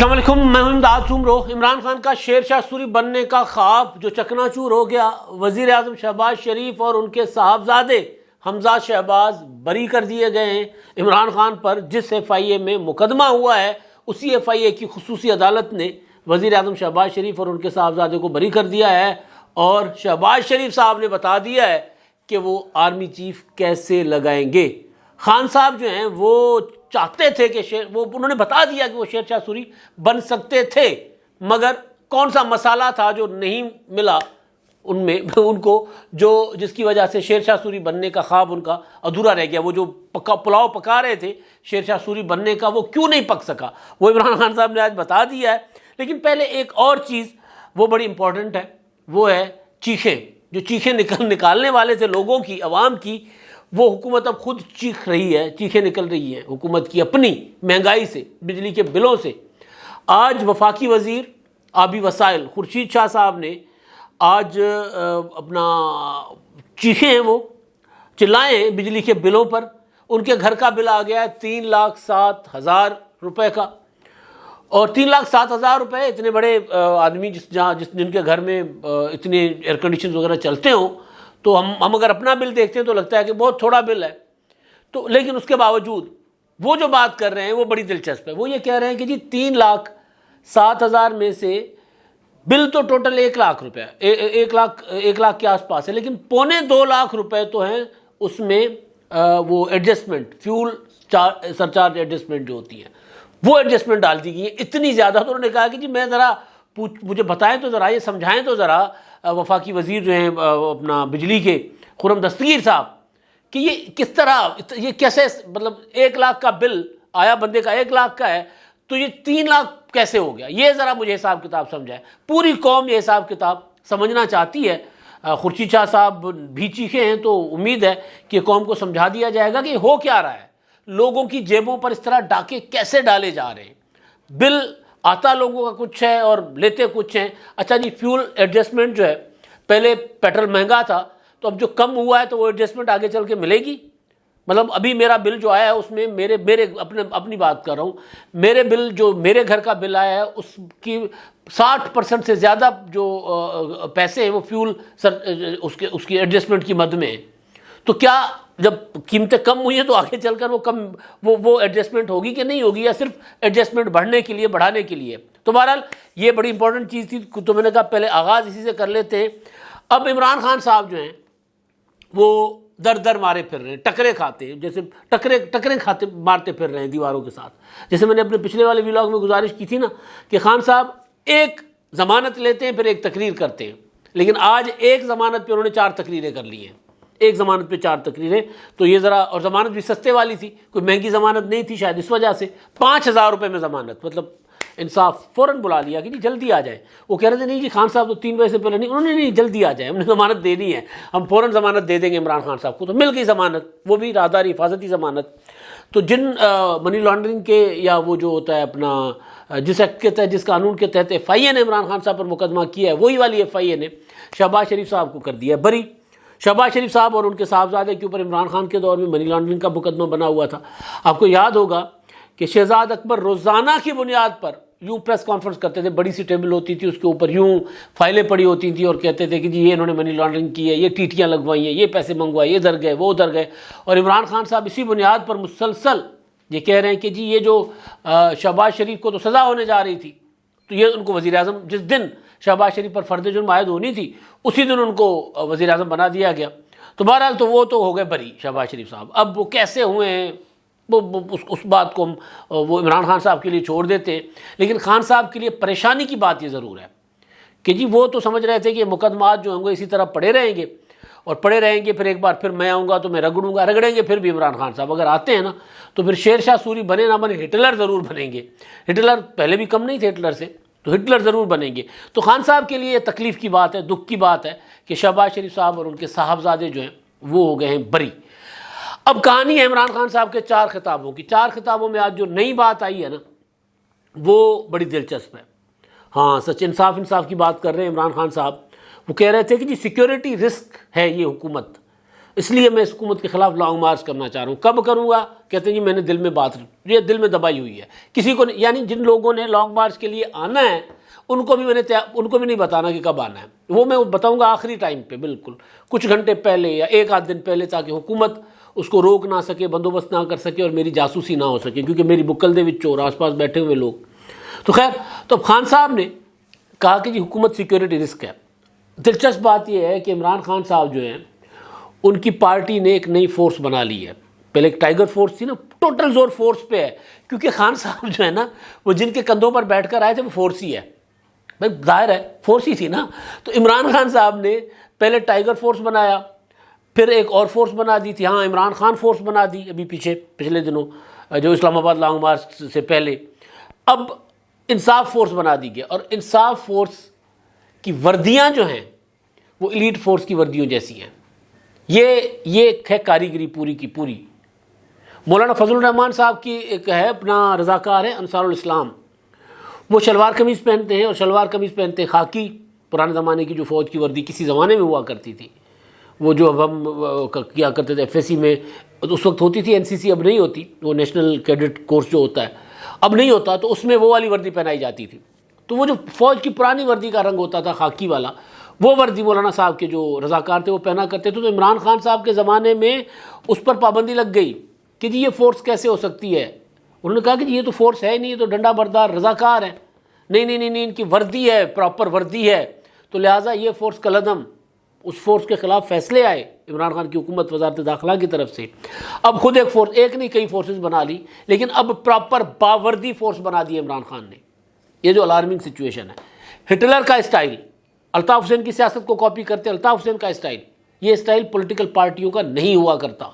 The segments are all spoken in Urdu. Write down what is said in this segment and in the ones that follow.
السلام علیکم، میں ہوں امداد سومرو۔ عمران خان کا شیر شاہ سوری بننے کا خواب جو چکنا چور ہو گیا، وزیر اعظم شہباز شریف اور ان کے صاحبزادے حمزہ شہباز بری کر دیے گئے ہیں۔ عمران خان پر جس ایف آئی اے میں مقدمہ ہوا ہے، اسی ایف آئی اے کی خصوصی عدالت نے وزیر اعظم شہباز شریف اور ان کے صاحبزادے کو بری کر دیا ہے، اور شہباز شریف صاحب نے بتا دیا ہے کہ وہ آرمی چیف کیسے لگائیں گے۔ خان صاحب جو ہیں وہ چاہتے تھے کہ انہوں نے بتا دیا کہ وہ شیر شاہ سوری بن سکتے تھے، مگر کون سا مسالہ تھا جو نہیں ملا ان میں ان کو، جس کی وجہ سے شیر شاہ سوری بننے کا خواب ان کا ادھورا رہ گیا۔ وہ جو پلاؤ پکا رہے تھے شیر شاہ سوری بننے کا، وہ کیوں نہیں پک سکا، وہ عمران خان صاحب نے آج بتا دیا ہے۔ لیکن پہلے ایک اور چیز وہ بڑی امپورٹنٹ ہے، وہ ہے چیخیں۔ جو چیخیں نکالنے والے تھے لوگوں کی، عوام کی، وہ حکومت اب خود چیخ رہی ہے، چیخیں نکل رہی ہیں حکومت کی اپنی مہنگائی سے، بجلی کے بلوں سے۔ آج وفاقی وزیر آبی وسائل خورشید شاہ صاحب نے آج اپنا چیخیں ہیں، وہ چلائے ہیں بجلی کے بلوں پر۔ ان کے گھر کا بل آ گیا ہے 3,07,000 روپے کا، اور 3,07,000 روپے اتنے بڑے آدمی جن کے گھر میں اتنے ایئر کنڈیشنز وغیرہ چلتے ہوں، تو ہم اگر اپنا بل دیکھتے ہیں تو لگتا ہے کہ بہت تھوڑا بل ہے، تو لیکن اس کے باوجود وہ جو بات کر رہے ہیں وہ بڑی دلچسپ ہے۔ وہ یہ کہہ رہے ہیں کہ جی 3,07,000 میں سے بل تو ٹوٹل 1 لاکھ روپے، 1 لاکھ کے آس پاس ہے، لیکن 2.25 لاکھ روپے تو ہیں اس میں وہ ایڈجسٹمنٹ، فیول سرچارج ایڈجسٹمنٹ جو ہوتی ہے، وہ ایڈجسٹمنٹ ڈال دی گئی ہے اتنی زیادہ۔ تو انہوں نے کہا کہ جی میں ذرا مجھے بتائیں تو ذرا، یہ سمجھائیں تو ذرا وفاقی وزیر جو ہیں اپنا بجلی کے خرم دستگیر صاحب، کہ یہ کس طرح، یہ کیسے، مطلب 1 لاکھ کا بل آیا بندے کا 1 لاکھ کا ہے، تو یہ 3 لاکھ کیسے ہو گیا؟ یہ ذرا مجھے حساب کتاب سمجھائے۔ پوری قوم یہ حساب کتاب سمجھنا چاہتی ہے۔ خورشید شاہ صاحب بھی چیخے ہیں، تو امید ہے کہ قوم کو سمجھا دیا جائے گا کہ ہو کیا رہا ہے، لوگوں کی جیبوں پر اس طرح ڈاکے کیسے ڈالے جا رہے ہیں۔ بل آتا لوگوں کا کچھ ہے اور لیتے کچھ ہیں۔ اچھا جی، فیول ایڈجسٹمنٹ جو ہے، پہلے پیٹرول مہنگا تھا، تو اب جو کم ہوا ہے تو وہ ایڈجسٹمنٹ آگے چل کے ملے گی؟ مطلب ابھی میرا بل جو آیا ہے اس میں میرے اپنی بات کر رہا ہوں، میرے بل جو میرے گھر کا بل آیا ہے اس کی 60% سے زیادہ جو پیسے ہیں وہ فیول اس کی ایڈجسٹمنٹ کی مد میں ہیں۔ تو کیا جب قیمتیں کم ہوئی ہیں تو آگے چل کر وہ ایڈجسٹمنٹ ہوگی کہ نہیں ہوگی، یا صرف ایڈجسٹمنٹ بڑھنے کے لیے، بڑھانے کے لیے؟ تو بہرحال یہ بڑی امپورٹنٹ چیز تھی، تو میں نے کہا پہلے آغاز اسی سے کر لیتے ہیں۔ اب عمران خان صاحب جو ہیں وہ در مارے پھر رہے ہیں، ٹکرے کھاتے ہیں، جیسے ٹکرے کھاتے مارتے پھر رہے ہیں دیواروں کے ساتھ۔ جیسے میں نے اپنے پچھلے والے ولاگ میں گزارش کی تھی نا، کہ خان صاحب ایک ضمانت لیتے ہیں پھر ایک تقریر کرتے ہیں، لیکن آج ایک ضمانت پہ انہوں نے 4 تقریریں کر لی ہیں، ایک ضمانت پہ 4 تقریریں۔ تو یہ ذرا، اور ضمانت بھی سستے والی تھی، کوئی مہنگی ضمانت نہیں تھی شاید، اس وجہ سے 5,000 روپے میں ضمانت، مطلب انصاف فوراً بلا لیا کہ جی جلدی آ جائیں۔ وہ کہہ رہے تھے نہیں جی خان صاحب تو 3 بجے سے پہلے نہیں، انہوں نے نہیں جلدی آ جائیں، ہم نے ضمانت دینی ہے، ہم فوراً ضمانت دے دیں گے عمران خان صاحب کو۔ تو مل گئی ضمانت، وہ بھی رازداری حفاظتی ضمانت۔ تو جن منی لانڈرنگ کے، یا وہ جو ہوتا ہے اپنا جس ایکٹ کے تحت، جس قانون کے تحت ایف آئی اے نے عمران خان صاحب پر مقدمہ کیا ہے، وہی والی ایف آئی اے نے شہباز شریف صاحب کو کر دیا ہے بری۔ شہباز شریف صاحب اور ان کے صاحبزادے کے اوپر عمران خان کے دور میں منی لانڈرنگ کا مقدمہ بنا ہوا تھا۔ آپ کو یاد ہوگا کہ شہزاد اکبر روزانہ کی بنیاد پر یوں پریس کانفرنس کرتے تھے، بڑی سی ٹیبل ہوتی تھی، اس کے اوپر یوں فائلیں پڑی ہوتی تھیں، اور کہتے تھے کہ جی یہ انہوں نے منی لانڈرنگ کی ہے، یہ ٹیٹیاں لگوائی ہیں، یہ پیسے منگوائے، یہ ادھر گئے، وہ ادھر گئے۔ اور عمران خان صاحب اسی بنیاد پر مسلسل یہ کہہ رہے ہیں کہ جی یہ جو شہباز شریف کو تو سزا ہونے جا رہی تھی، تو یہ ان کو وزیر اعظم، جس دن شہباز شریف پر فرد جرم عائد ہونی تھی اسی دن ان کو وزیر اعظم بنا دیا گیا۔ تو بہرحال تو وہ تو ہو گئے بری شہباز شریف صاحب۔ اب وہ کیسے ہوئے ہیں اس بات کو وہ عمران خان صاحب کے لیے چھوڑ دیتے ہیں، لیکن خان صاحب کے لیے پریشانی کی بات یہ ضرور ہے کہ جی وہ تو سمجھ رہے تھے کہ مقدمات جو ہوں گے اسی طرح پڑے رہیں گے اور پڑے رہیں گے، پھر ایک بار پھر میں آؤں گا تو میں رگڑیں گے پھر بھی عمران خان صاحب اگر آتے ہیں نا، تو پھر شیر شاہ سوری بنے نہ بنے ہٹلر ضرور بنیں گے۔ ہٹلر پہلے بھی کم نہیں تھے ہٹلر سے، تو ہٹلر ضرور بنیں گے۔ تو خان صاحب کے لیے تکلیف کی بات ہے، دکھ کی بات ہے کہ شہباز شریف صاحب اور ان کے صاحبزادے جو ہیں وہ ہو گئے ہیں بری۔ اب کہانی ہے عمران خان صاحب کے 4 خطابوں کی۔ 4 خطابوں میں آج جو نئی بات آئی ہے نا، وہ بڑی دلچسپ ہے۔ ہاں سچ، انصاف کی بات کر رہے ہیں عمران خان صاحب۔ وہ کہہ رہے تھے کہ جی سیکیورٹی رسک ہے یہ حکومت، اس لیے میں اس حکومت کے خلاف لانگ مارچ کرنا چاہ رہا ہوں. کب کروں گا؟ کہتے ہیں جی میں نے دل میں بات، یہ دل میں دبائی ہوئی ہے. کسی کو یعنی جن لوگوں نے لانگ مارچ کے لیے آنا ہے ان کو بھی نہیں بتانا کہ کب آنا ہے. وہ میں بتاؤں گا آخری ٹائم پہ، بالکل کچھ گھنٹے پہلے یا ایک آدھ دن پہلے، تاکہ حکومت اس کو روک نہ سکے، بندوبست نہ کر سکے اور میری جاسوسی نہ ہو سکے، کیونکہ میری بکل دے وچ چور آس پاس بیٹھے ہوئے لوگ. تو خیر، تو خان صاحب نے کہا کہ جی حکومت سیکیورٹی رسک ہے. دلچسپ بات یہ ہے کہ عمران خان صاحب جو ہیں ان کی پارٹی نے ایک نئی فورس بنا لی ہے. پہلے ایک ٹائیگر فورس تھی نا، ٹوٹل زور فورس پہ ہے، کیونکہ خان صاحب جو ہے نا وہ جن کے کندھوں پر بیٹھ کر آئے تھے وہ فورس ہی ہے. بھائی ظاہر ہے فورس ہی تھی نا. تو عمران خان صاحب نے پہلے ٹائیگر فورس بنایا، پھر ایک اور فورس بنا دی تھی، ہاں عمران خان فورس بنا دی ابھی پچھلے دنوں جو اسلام آباد لانگ مارچ سے پہلے. اب انصاف فورس بنا دی گئی، اور انصاف فورس کی وردیاں جو ہیں وہ ایلیٹ فورس کی وردیوں جیسی ہیں. یہ ہے کاریگری پوری کی پوری. مولانا فضل الرحمان صاحب کی ایک ہے اپنا رضاکار ہے انصار الاسلام، وہ شلوار قمیض پہنتے ہیں، اور شلوار قمیض پہنتے ہیں خاکی، پرانے زمانے کی جو فوج کی وردی کسی زمانے میں ہوا کرتی تھی، وہ جو اب ہم کیا کرتے تھے ایف ایس سی میں، اس وقت ہوتی تھی، این سی سی اب نہیں ہوتی، وہ نیشنل کیڈٹ کورس جو ہوتا ہے اب نہیں ہوتا، تو اس میں وہ والی وردی پہنائی جاتی تھی. تو وہ جو فوج کی پرانی وردی کا رنگ ہوتا تھا خاکی والا، وہ وردی مولانا صاحب کے جو رضاکار تھے وہ پہنا کرتے تھے. تو عمران خان صاحب کے زمانے میں اس پر پابندی لگ گئی کہ جی یہ فورس کیسے ہو سکتی ہے. انہوں نے کہا کہ جی یہ تو فورس ہے نہیں، یہ تو ڈنڈا بردار رضاکار ہیں. نہیں ان کی وردی ہے، پراپر وردی ہے. تو لہٰذا یہ فورس کالعدم، اس فورس کے خلاف فیصلے آئے عمران خان کی حکومت وزارت داخلہ کی طرف سے. اب خود ایک فورس، ایک نہیں کئی فورسز بنا لی، لیکن اب پراپر باوردی فورس بنا دی عمران خان نے. یہ جو الارمنگ سچویشن ہے، ہٹلر کا اسٹائل، الطاف حسین کی سیاست کو کاپی کرتے الطاف حسین کا اسٹائل، یہ اسٹائل پولیٹیکل پارٹیوں کا نہیں ہوا کرتا.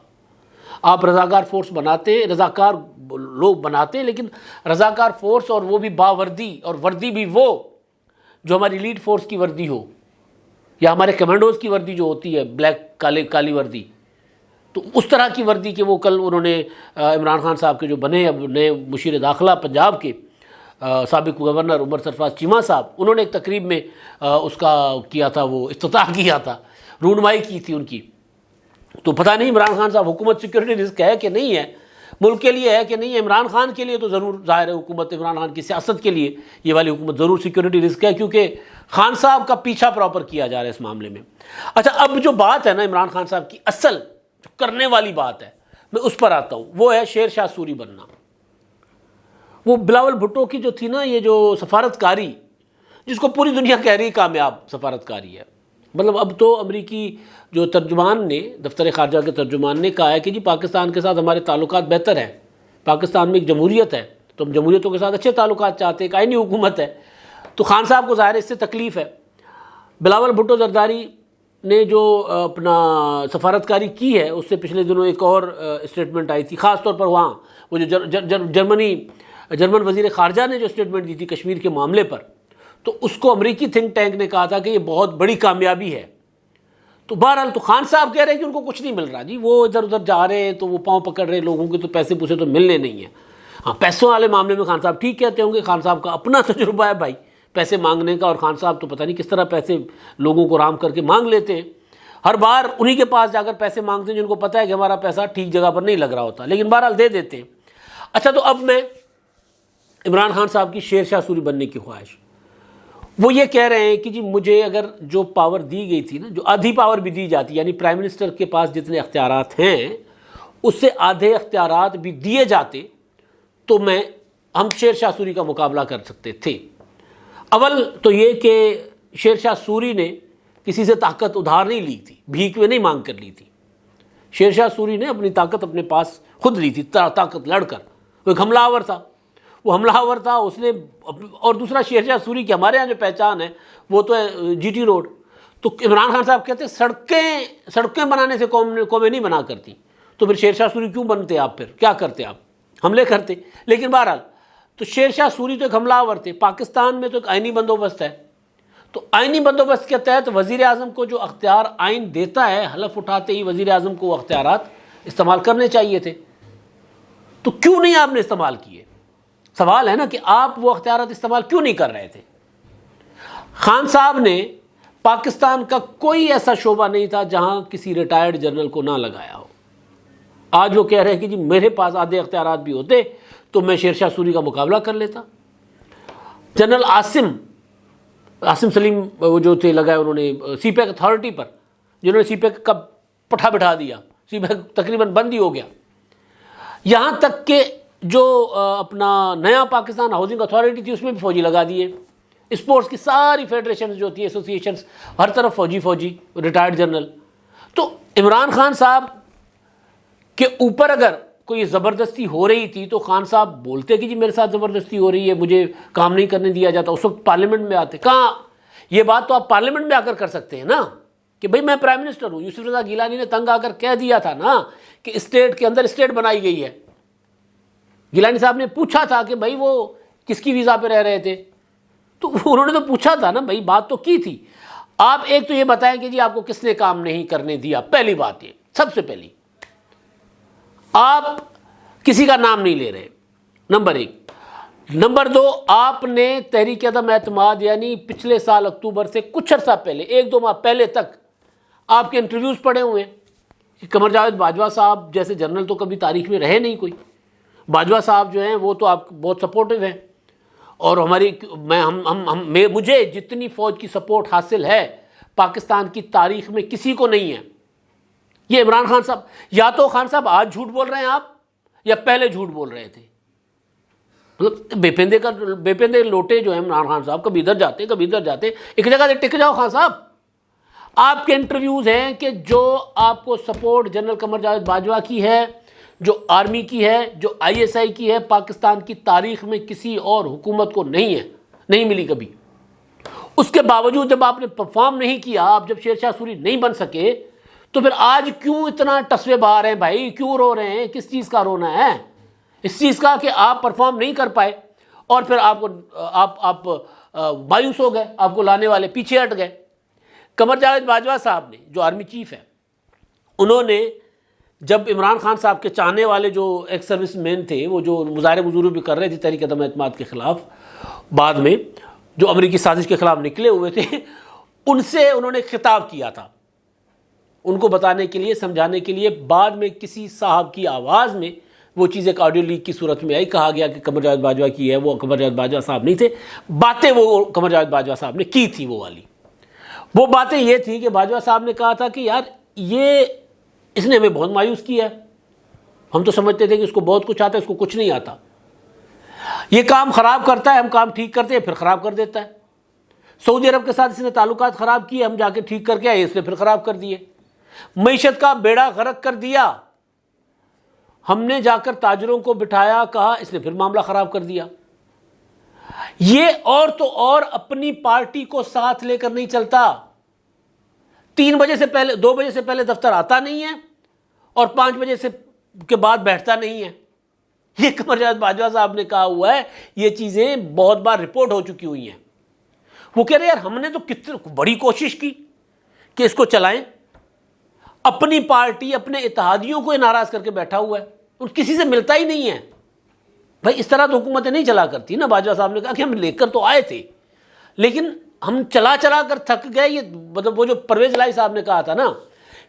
آپ رضاکار فورس بناتے، رضاکار لوگ بناتے، لیکن رضاکار فورس اور وہ بھی باوردی، اور وردی بھی وہ جو ہماری لیڈ فورس کی وردی ہو، یا ہمارے کمانڈوز کی وردی جو ہوتی ہے بلیک کالی وردی. تو اس طرح کی وردی کہ وہ کل انہوں نے عمران خان صاحب کے جو بنے اب نئے مشیر داخلہ پنجاب کے سابق گورنر عمر سرفراز چیمہ صاحب، انہوں نے ایک تقریب میں اس کا کیا تھا، وہ افتتاح کیا تھا، رونمائی کی تھی ان کی. تو پتہ نہیں عمران خان صاحب حکومت سیکورٹی رسک ہے کہ نہیں ہے، ملک کے لیے ہے کہ نہیں ہے. عمران خان کے لیے تو ضرور ظاہر ہے، حکومت عمران خان کی سیاست کے لیے یہ والی حکومت ضرور سیکورٹی رسک ہے، کیونکہ خان صاحب کا پیچھا پراپر کیا جا رہا ہے اس معاملے میں. اچھا، اب جو بات ہے نا عمران خان صاحب کی اصل جو کرنے والی بات ہے، میں اس پر آتا ہوں، وہ ہے شیر شاہ سوری بننا. وہ بلاول بھٹو کی جو تھی نا یہ جو سفارتکاری، جس کو پوری دنیا کہہ رہی کامیاب سفارتکاری ہے، مطلب اب تو امریکی جو ترجمان نے، دفتر خارجہ کے ترجمان نے کہا ہے کہ جی پاکستان کے ساتھ ہمارے تعلقات بہتر ہیں، پاکستان میں ایک جمہوریت ہے، تو ہم جمہوریتوں کے ساتھ اچھے تعلقات چاہتے ہیں، ایک آئینی حکومت ہے. تو خان صاحب کو ظاہر اس سے تکلیف ہے. بلاول بھٹو زرداری نے جو اپنا سفارتکاری کی ہے، اس سے پچھلے دنوں ایک اور اسٹیٹمنٹ آئی تھی، خاص طور پر وہاں وہ جو جرمن وزیر خارجہ نے جو اسٹیٹمنٹ دی تھی کشمیر کے معاملے پر، تو اس کو امریکی تھنک ٹینک نے کہا تھا کہ یہ بہت بڑی کامیابی ہے. تو بہرحال تو خان صاحب کہہ رہے ہیں کہ ان کو کچھ نہیں مل رہا جی، وہ ادھر ادھر جا رہے ہیں تو وہ پاؤں پکڑ رہے، لوگوں کے تو پیسے پوسے تو ملنے نہیں ہیں. ہاں پیسوں والے معاملے میں خان صاحب ٹھیک کہتے ہوں گے، خان صاحب کا اپنا تجربہ ہے بھائی پیسے مانگنے کا، اور خان صاحب تو پتہ نہیں کس طرح پیسے لوگوں کو رام کر کے مانگ لیتے ہیں. ہر بار انہی کے پاس جا کر پیسے مانگتے ہیں جن کو پتہ ہے کہ ہمارا پیسہ ٹھیک جگہ پر نہیں لگ رہا ہوتا، لیکن بہرحال دے دیتے ہیں. اچھا، تو اب میں عمران خان صاحب کی شیر شاہ سوری بننے کی خواہش، وہ یہ کہہ رہے ہیں کہ جی مجھے اگر جو پاور دی گئی تھی نا، جو آدھی پاور بھی دی جاتی، یعنی پرائم منسٹر کے پاس جتنے اختیارات ہیں اس سے آدھے اختیارات بھی دیے جاتے تو ہم شیر شاہ سوری کا مقابلہ کر سکتے تھے. اول تو یہ کہ شیر شاہ سوری نے کسی سے طاقت ادھار نہیں لی تھی، بھیک میں نہیں مانگ کر لی تھی. شیر شاہ سوری نے اپنی طاقت اپنے پاس خود لی تھی، طاقت لڑ کر. وہ ایک حملہ آور تھا، اس نے. اور دوسرا شیر شاہ سوری کی ہمارے ہاں جو پہچان ہے وہ تو ہے جی ٹی روڈ. تو عمران خان صاحب کہتے ہیں سڑکیں بنانے سے قومیں نہیں بنا کرتی، تو پھر شیر شاہ سوری کیوں بنتے آپ؟ پھر کیا کرتے آپ؟ حملے کرتے. لیکن بہرحال تو شیر شاہ سوری تو ایک حملہ آور تھے. پاکستان میں تو ایک آئینی بندوبست ہے، تو آئینی بندوبست کے تحت وزیر اعظم کو جو اختیار آئین دیتا ہے، حلف اٹھاتے ہی وزیر اعظم کو وہ اختیارات استعمال کرنے چاہیے تھے. تو کیوں نہیں آپ نے استعمال کیے؟ سوال ہے نا کہ آپ وہ اختیارات استعمال کیوں نہیں کر رہے تھے؟ خان صاحب نے پاکستان کا کوئی ایسا شعبہ نہیں تھا جہاں کسی ریٹائرڈ جنرل کو نہ لگایا ہو. آج وہ کہہ رہے ہیں کہ جی میرے پاس آدھے اختیارات بھی ہوتے تو میں شیر شاہ سوری کا مقابلہ کر لیتا. جنرل عاصم سلیم وہ جو تھے لگائے انہوں نے سی پیک اتھارٹی پر، جنہوں نے سی پیک کا پٹھا بٹھا دیا، سی پیک تقریباً بند ہی ہو گیا. یہاں تک کہ جو اپنا نیا پاکستان ہاؤسنگ اتھارٹی تھی اس میں بھی فوجی لگا دیے. اسپورٹس کی ساری فیڈریشنز جو تھی، ایسوسیشنز، ہر طرف فوجی ریٹائرڈ جنرل. تو عمران خان صاحب کے اوپر اگر کوئی زبردستی ہو رہی تھی تو خان صاحب بولتے کہ جی میرے ساتھ زبردستی ہو رہی ہے، مجھے کام نہیں کرنے دیا جاتا. اس وقت پارلیمنٹ میں آتے. کہاں یہ بات تو آپ پارلیمنٹ میں آ کر سکتے ہیں نا کہ بھئی میں پرائم منسٹر ہوں. یوسف رضا گیلانی نے تنگ آ کر کہہ دیا تھا نا کہ اسٹیٹ کے اندر اسٹیٹ بنائی گئی ہے. گیلانی صاحب نے پوچھا تھا کہ بھئی وہ کس کی ویزا پہ رہ رہے تھے، تو انہوں نے تو پوچھا تھا نا بھئی، بات تو کی تھی. آپ ایک تو یہ بتائیں کہ جی آپ کو کس نے کام نہیں کرنے دیا. پہلی بات یہ سب سے پہلی، آپ کسی کا نام نہیں لے رہے، نمبر ایک. نمبر دو، آپ نے تحریک عدم اعتماد یعنی پچھلے سال اکتوبر سے کچھ عرصہ پہلے، 1-2 ماہ پہلے تک آپ کے انٹرویوز پڑے ہوئے ہیں. قمر جاوید باجوہ صاحب جیسے جنرل تو کبھی تاریخ میں رہے نہیں کوئی. باجوہ صاحب جو ہیں وہ تو آپ بہت سپورٹو ہیں، اور مجھے جتنی فوج کی سپورٹ حاصل ہے پاکستان کی تاریخ میں کسی کو نہیں ہے. یہ عمران خان صاحب، یا تو خان صاحب آج جھوٹ بول رہے ہیں آپ، یا پہلے جھوٹ بول رہے تھے. مطلب بے پندے لوٹے جو ہیں عمران خان صاحب، کبھی ادھر جاتے کبھی ادھر جاتے. ایک جگہ سے ٹک جاؤ خان صاحب. آپ کے انٹرویوز ہیں کہ جو آپ کو سپورٹ جنرل قمر جاوید باجوہ کی ہے، جو آرمی کی ہے، جو ISI کی ہے، پاکستان کی تاریخ میں کسی اور حکومت کو نہیں ملی کبھی. اس کے باوجود جب آپ نے پرفارم نہیں کیا، آپ جب شیر شاہ سوری نہیں بن سکے، تو پھر آج کیوں اتنا ٹسوے بہا رہے ہیں بھائی؟ کیوں رو رہے ہیں؟ کس چیز کا رونا ہے؟ اس چیز کا کہ آپ پرفارم نہیں کر پائے اور پھر آپ مایوس ہو گئے، آپ کو لانے والے پیچھے ہٹ گئے. قمر جاوید باجوہ صاحب نے، جو آرمی چیف ہیں، انہوں نے جب عمران خان صاحب کے چاہنے والے جو ایکس سروس مین تھے، وہ جو مظاہرے مظاہرے بھی کر رہے تھے تحریک عدم اعتماد کے خلاف، بعد میں جو امریکی سازش کے خلاف نکلے ہوئے تھے، ان سے انہوں نے خطاب کیا تھا، ان کو بتانے کے لیے، سمجھانے کے لیے. بعد میں کسی صاحب کی آواز میں وہ چیز ایک آڈیو لیک کی صورت میں آئی، کہا گیا کہ قمر جاوید باجوہ کی ہے. وہ قمر جاوید باجوہ صاحب نہیں تھے. باتیں وہ قمر جاوید باجوہ صاحب نے کی تھی. وہ باتیں یہ تھی کہ باجوہ صاحب نے کہا تھا کہ یار اس نے ہمیں بہت مایوس کیا ہے. ہم تو سمجھتے تھے کہ اس کو بہت کچھ آتا ہے، اس کو کچھ نہیں آتا. یہ کام خراب کرتا ہے، ہم کام ٹھیک کرتے ہیں، پھر خراب کر دیتا ہے. سعودی عرب کے ساتھ اس نے تعلقات خراب کیے، ہم جا کے ٹھیک کر کے آئے، اس نے پھر خراب کر دیے. معیشت کا بیڑا غرق کر دیا، ہم نے جا کر تاجروں کو بٹھایا، کہا، اس نے پھر معاملہ خراب کر دیا. یہ اور تو اور اپنی پارٹی کو ساتھ لے کر نہیں چلتا. 2 بجے سے پہلے دفتر آتا نہیں ہے اور 5 بجے کے بعد بیٹھتا نہیں ہے. یہ قمر جاوید باجوہ صاحب نے کہا ہوا ہے. یہ چیزیں بہت بار رپورٹ ہو چکی ہوئی ہیں. وہ کہہ رہے یار ہم نے تو کتنی بڑی کوشش کی کہ اس کو چلائیں. اپنی پارٹی، اپنے اتحادیوں کو ناراض کر کے بیٹھا ہوا ہے، اور کسی سے ملتا ہی نہیں ہے. بھائی اس طرح تو حکومتیں نہیں چلا کرتی نا. باجوہ صاحب نے کہا کہ ہم لے کر تو آئے تھے لیکن ہم چلا کر تھک گئے. یہ مطلب وہ جو پرویز الہی صاحب نے کہا تھا نا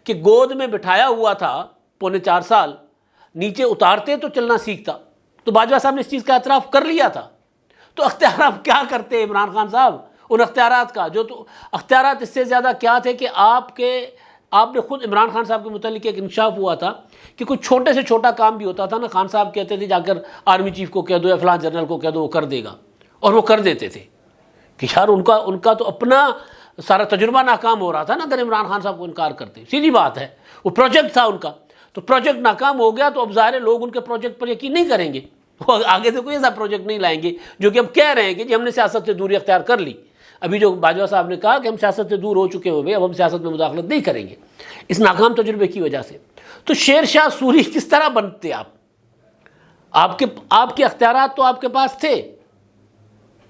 کہ گود میں بٹھایا ہوا تھا 3.25 سال، نیچے اتارتے تو چلنا سیکھتا. تو باجوہ صاحب نے اس چیز کا اعتراف کر لیا تھا. تو اختیارات کیا کرتے عمران خان صاحب؟ ان اختیارات کا اختیارات اس سے زیادہ کیا تھے کہ آپ نے خود عمران خان صاحب کے متعلق ایک انکشاف ہوا تھا کہ کوئی چھوٹے سے چھوٹا کام بھی ہوتا تھا نا، خان صاحب کہتے تھے جا کر آرمی چیف کو کہہ دو یا فلاں جنرل کو کہہ دو، وہ کر دے گا. اور وہ کر دیتے تھے کہ یار ان کا تو اپنا سارا تجربہ ناکام ہو رہا تھا نا اگر عمران خان صاحب کو انکار کرتے. سیدھی بات ہے، وہ پروجیکٹ تھا ان کا، تو پروجیکٹ ناکام ہو گیا تو اب ظاہر ہے لوگ ان کے پروجیکٹ پر یقین نہیں کریں گے. وہ آگے سے کوئی ایسا پروجیکٹ نہیں لائیں گے جو کہ اب کہہ رہے ہیں کہ جی ہم نے سیاست سے دوری اختیار کر لی. ابھی جو باجوہ صاحب نے کہا کہ ہم سیاست سے دور ہو چکے ہوئے، اب ہم سیاست میں مداخلت نہیں کریں گے اس ناکام تجربے کی وجہ سے. تو شیر شاہ سوری کس طرح بنتے آپ کے اختیارات تو آپ کے پاس تھے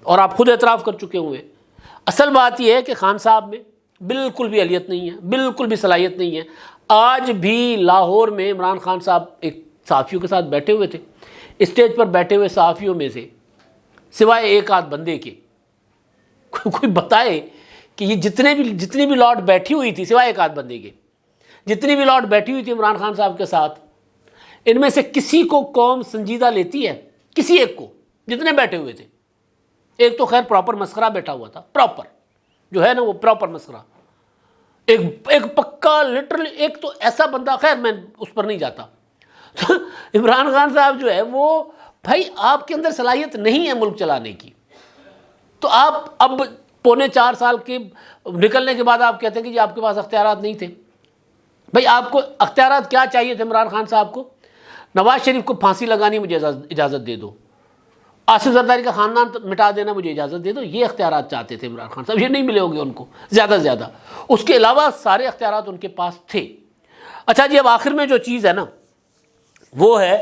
اور آپ خود اعتراف کر چکے ہوئے. اصل بات یہ ہے کہ خان صاحب میں بالکل بھی اہلیت نہیں ہے، بالکل بھی صلاحیت نہیں ہے. آج بھی لاہور میں عمران خان صاحب ایک صحافیوں کے ساتھ بیٹھے ہوئے تھے، اسٹیج پر بیٹھے ہوئے صحافیوں میں سے سوائے ایک آدھ بندے کے کوئی بتائے کہ یہ جتنی بھی لاٹ بیٹھی ہوئی تھی سوائے ایک آدھ بندے کے، جتنی بھی لاٹ بیٹھی ہوئی تھی عمران خان صاحب کے ساتھ، ان میں سے کسی کو قوم سنجیدہ لیتی ہے؟ کسی ایک کو؟ جتنے بیٹھے ہوئے تھے، ایک تو خیر پراپر مسخرہ بیٹھا ہوا تھا، پراپر جو ہے نا وہ پراپر مسخرہ، ایک پکا لٹرلی ایک تو ایسا بندہ، خیر میں اس پر نہیں جاتا. تو عمران خان صاحب جو ہے وہ بھائی آپ کے اندر صلاحیت نہیں ہے ملک چلانے کی، تو آپ اب 4.25 سال کے نکلنے کے بعد آپ کہتے ہیں کہ جی آپ کے پاس اختیارات نہیں تھے. بھائی آپ کو اختیارات کیا چاہیے تھے عمران خان صاحب کو؟ نواز شریف کو پھانسی لگانی مجھے اجازت دے دو، آصف زرداری کا خاندان مٹا دینا مجھے اجازت دے دو، یہ اختیارات چاہتے تھے عمران خان صاحب. یہ نہیں ملے ہوں گے ان کو زیادہ سے زیادہ، اس کے علاوہ سارے اختیارات ان کے پاس تھے. اچھا جی، اب آخر میں جو چیز ہے نا وہ ہے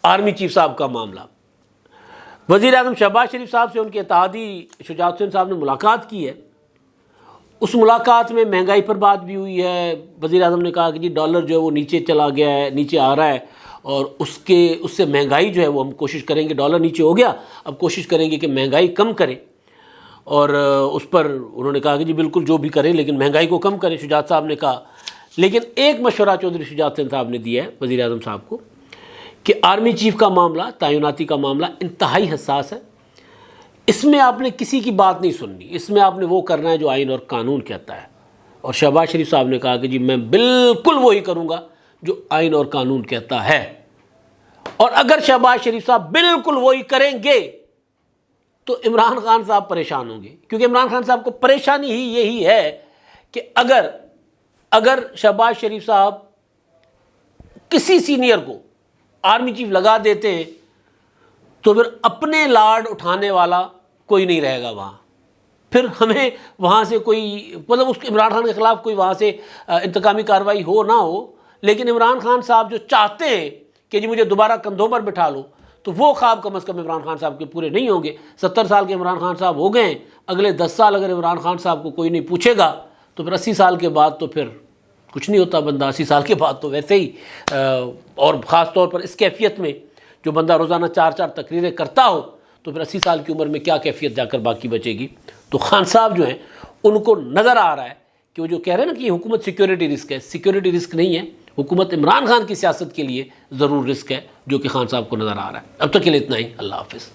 آرمی چیف صاحب کا معاملہ. وزیر اعظم شہباز شریف صاحب سے ان کے اتحادی شجاعت حسین صاحب نے ملاقات کی ہے. اس ملاقات میں مہنگائی پر بات بھی ہوئی ہے. وزیر اعظم نے کہا کہ جی ڈالر جو ہے وہ نیچے چلا گیا ہے، نیچے آ رہا ہے، اور اس سے مہنگائی جو ہے وہ ہم کوشش کریں گے، ڈالر نیچے ہو گیا اب کوشش کریں گے کہ مہنگائی کم کریں. اور اس پر انہوں نے کہا کہ جی بالکل جو بھی کریں لیکن مہنگائی کو کم کریں، شجاعت صاحب نے کہا. لیکن ایک مشورہ چودھری شجاعت حسین صاحب نے دیا ہے وزیر اعظم صاحب کو کہ آرمی چیف کا معاملہ، تعیناتی کا معاملہ انتہائی حساس ہے، اس میں آپ نے کسی کی بات نہیں سننی، اس میں آپ نے وہ کرنا ہے جو آئین اور قانون کہتا ہے. اور شہباز شریف صاحب نے کہا کہ جی میں بالکل وہی کروں گا جو آئین اور قانون کہتا ہے. اور اگر شہباز شریف صاحب بالکل وہی کریں گے تو عمران خان صاحب پریشان ہوں گے، کیونکہ عمران خان صاحب کو پریشانی ہی یہی ہے کہ اگر شہباز شریف صاحب کسی سینئر کو آرمی چیف لگا دیتے ہیں تو پھر اپنے لاڈ اٹھانے والا کوئی نہیں رہے گا وہاں. پھر ہمیں وہاں سے کوئی مطلب اس عمران خان کے خلاف کوئی وہاں سے انتقامی کارروائی ہو نہ ہو، لیکن عمران خان صاحب جو چاہتے ہیں کہ جی مجھے دوبارہ کندھوں پر بٹھا لو، تو وہ خواب کم از کم عمران خان صاحب کے پورے نہیں ہوں گے. 70 سال کے عمران خان صاحب ہو گئے ہیں، اگلے 10 سال اگر عمران خان صاحب کو کوئی نہیں پوچھے گا تو پھر 80 سال کے بعد تو پھر کچھ نہیں ہوتا بندہ. 80 سال کے بعد تو ویسے ہی اور خاص طور پر اس کیفیت میں جو بندہ روزانہ 4 تقریریں کرتا ہو تو پھر 80 سال کی عمر میں کیا کیفیت جا کر باقی بچے گی. تو خان صاحب جو ہیں ان کو نظر آ رہا ہے کہ وہ جو کہہ رہے ہیں نا کہ یہ حکومت سیکیورٹی رسک ہے، سیکیورٹی رسک نہیں ہے، حکومت عمران خان کی سیاست کے لیے ضرور رسک ہے جو کہ خان صاحب کو نظر آ رہا ہے. اب تک کے لیے اتنا ہی. اللہ حافظ.